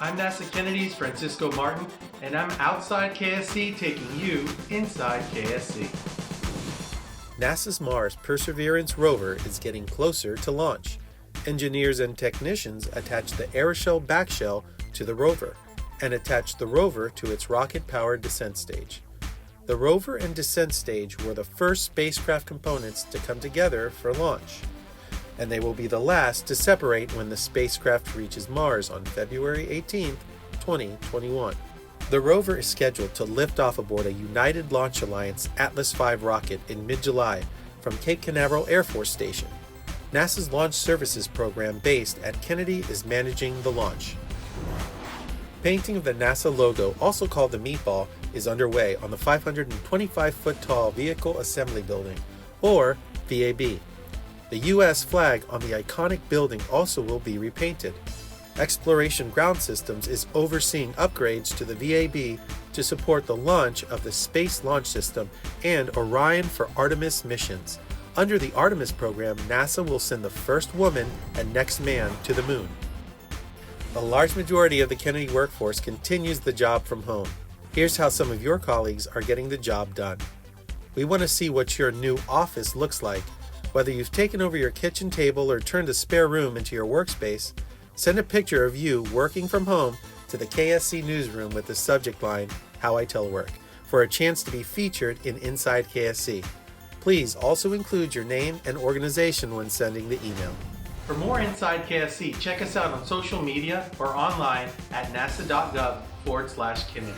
I'm NASA Kennedy's Francisco Martin, and I'm outside KSC taking you inside KSC. NASA's Mars Perseverance rover is getting closer to launch. Engineers and technicians attach the aeroshell backshell to the rover and attach the rover to its rocket-powered descent stage. The rover and descent stage were the first spacecraft components to come together for launch, and they will be the last to separate when the spacecraft reaches Mars on February 18, 2021. The rover is scheduled to lift off aboard a United Launch Alliance Atlas V rocket in mid-July from Cape Canaveral Air Force Station. NASA's Launch Services program based at Kennedy is managing the launch. Painting of the NASA logo, also called the Meatball, is underway on the 525-foot-tall Vehicle Assembly Building, or VAB. The U.S. flag on the iconic building also will be repainted. Exploration Ground Systems is overseeing upgrades to the VAB to support the launch of the Space Launch System and Orion for Artemis missions. Under the Artemis program, NASA will send the first woman and next man to the moon. A large majority of the Kennedy workforce continues the job from home. Here's how some of your colleagues are getting the job done. We want to see what your new office looks like. Whether you've taken over your kitchen table or turned a spare room into your workspace, send a picture of you working from home to the KSC newsroom with the subject line, How I Telework, for a chance to be featured in Inside KSC. Please also include your name and organization when sending the email. For more Inside KSC, check us out on social media or online at nasa.gov/Kennedy.